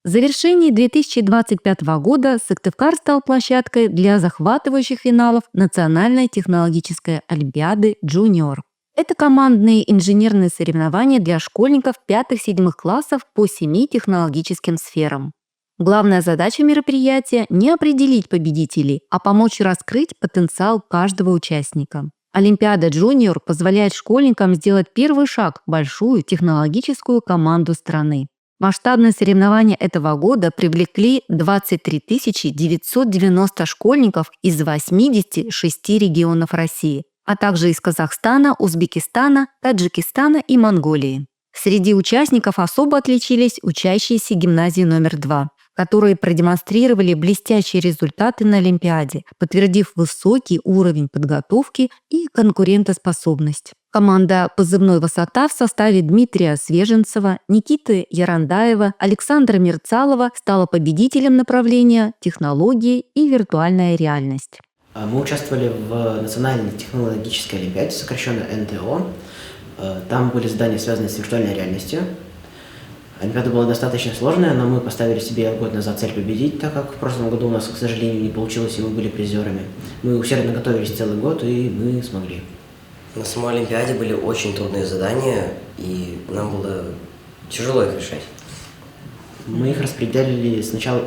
В завершении 2025 года Сыктывкар стал площадкой для захватывающих финалов Национальной технологической олимпиады «Джуниор». Это командные инженерные соревнования для школьников 5-7 классов по 7 технологическим сферам. Главная задача мероприятия – не определить победителей, а помочь раскрыть потенциал каждого участника. Олимпиада «Джуниор» позволяет школьникам сделать первый шаг в большую технологическую команду страны. Масштабные соревнования этого года привлекли 23 990 школьников из 86 регионов России, а также из Казахстана, Узбекистана, Таджикистана и Монголии. Среди участников особо отличились учащиеся гимназии номер 2, которые продемонстрировали блестящие результаты на Олимпиаде, подтвердив высокий уровень подготовки и конкурентоспособность. Команда «Позывной Высота» в составе Дмитрия Свеженцева, Никиты Ярандаева, Александра Мерцалова стала победителем направления «Технологии и виртуальная реальность». Мы участвовали в Национальной технологической олимпиаде, сокращенно НТО. Там были задания, связанные с виртуальной реальностью. Олимпиада была достаточно сложная, но мы поставили себе год назад цель победить, так как в прошлом году у нас, к сожалению, не получилось, и мы были призерами. Мы усердно готовились целый год, и мы смогли. На самой Олимпиаде были очень трудные задания, и нам было тяжело их решать. Мы их распределили сначала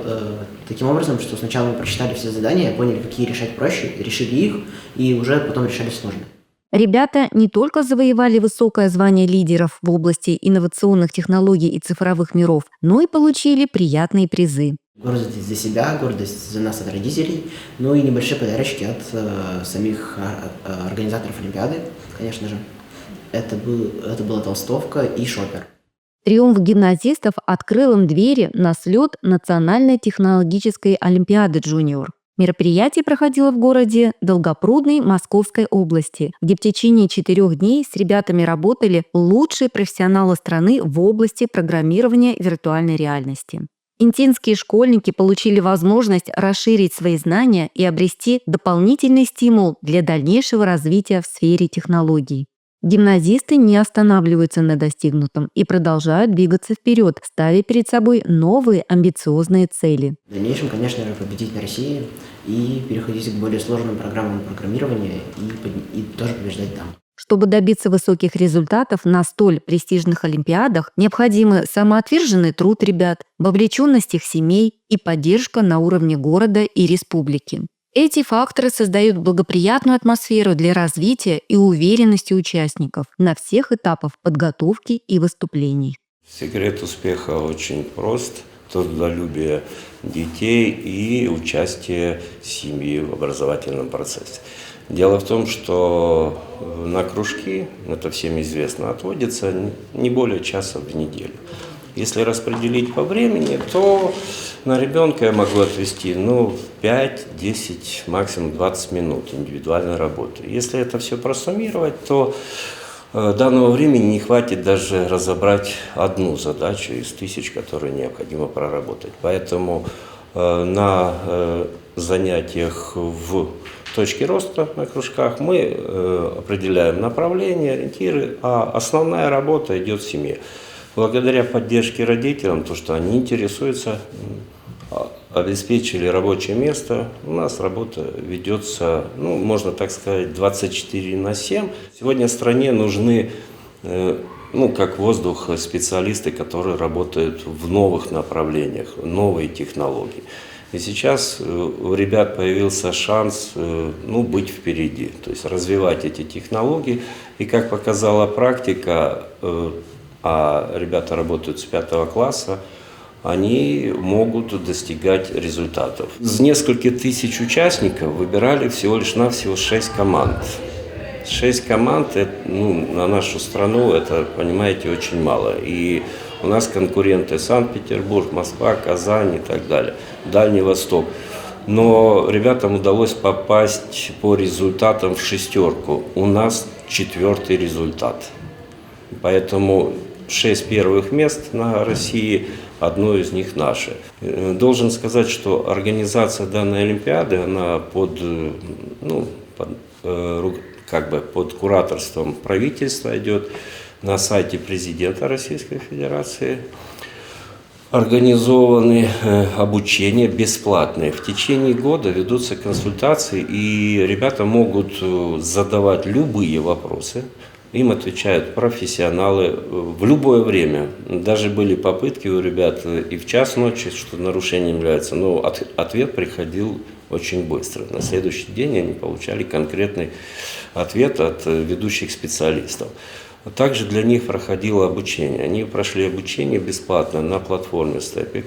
таким образом, что сначала мы прочитали все задания, поняли, какие решать проще, решили их, и уже потом решали сложные. Ребята не только завоевали высокое звание лидеров в области инновационных технологий и цифровых миров, но и получили приятные призы. Гордость за себя, гордость за нас от родителей, ну и небольшие подарочки от самих организаторов Олимпиады, конечно же. Это была толстовка и шопер. Триумф гимназистов открыл им двери на слет Национальной технологической олимпиады «Джуниор». Мероприятие проходило в городе Долгопрудной Московской области, где в течение 4 дней с ребятами работали лучшие профессионалы страны в области программирования виртуальной реальности. Интинские школьники получили возможность расширить свои знания и обрести дополнительный стимул для дальнейшего развития в сфере технологий. Гимназисты не останавливаются на достигнутом и продолжают двигаться вперед, ставя перед собой новые амбициозные цели. В дальнейшем, конечно же, победить на России и переходить к более сложным программам программирования и тоже побеждать там. Чтобы добиться высоких результатов на столь престижных олимпиадах, необходимы самоотверженный труд ребят, вовлеченность их семей и поддержка на уровне города и республики. Эти факторы создают благоприятную атмосферу для развития и уверенности участников на всех этапах подготовки и выступлений. Секрет успеха очень прост. Трудолюбие детей и участие семьи в образовательном процессе. Дело в том, что на кружки, это всем известно, отводится не более часа в неделю. Если распределить по времени, то на ребенка я могу отвести 5-10, максимум 20 минут индивидуальной работы. Если это все просуммировать, то данного времени не хватит даже разобрать одну задачу из 1000, которые необходимо проработать. Поэтому на занятиях в точке роста на кружках мы определяем направления, ориентиры, а основная работа идет в семье. Благодаря поддержке родителям, то, что они интересуются, обеспечили рабочее место, у нас работа ведется, можно так сказать, 24/7. Сегодня стране нужны, как воздух, специалисты, которые работают в новых направлениях, новые технологии. И сейчас у ребят появился шанс быть впереди, то есть развивать эти технологии. И как показала практика, а ребята работают с 5 класса, они могут достигать результатов. Из нескольких тысяч участников выбирали всего лишь навсего 6 команд. 6 команд на нашу страну, это, понимаете, очень мало. И у нас конкуренты Санкт-Петербург, Москва, Казань и так далее, Дальний Восток. Но ребятам удалось попасть по результатам в 6. У нас 4-й результат. Поэтому 6 первых мест на России, одно из них наше. Должен сказать, что организация данной Олимпиады, она под кураторством правительства идет, на сайте президента Российской Федерации. Организованы обучение бесплатное. В течение года ведутся консультации, и ребята могут задавать любые вопросы. Им отвечают профессионалы в любое время. Даже были попытки у ребят и в час ночи, что нарушением является, но ответ приходил очень быстро. На следующий день они получали конкретный ответ от ведущих специалистов. Также для них проходило обучение. Они прошли обучение бесплатно на платформе Stepik.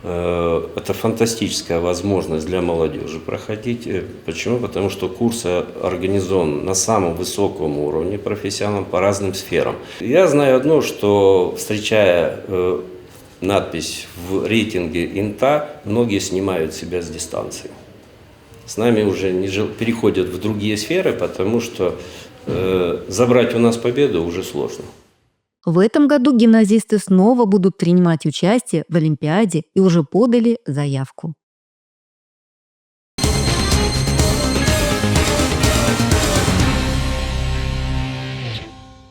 Это фантастическая возможность для молодежи проходить. Почему? Потому что курс организован на самом высоком уровне профессионалам по разным сферам. Я знаю одно, что встречая надпись в рейтинге ИНТА, многие снимают себя с дистанции. С нами уже переходят в другие сферы, потому что забрать у нас победу уже сложно. В этом году гимназисты снова будут принимать участие в Олимпиаде и уже подали заявку.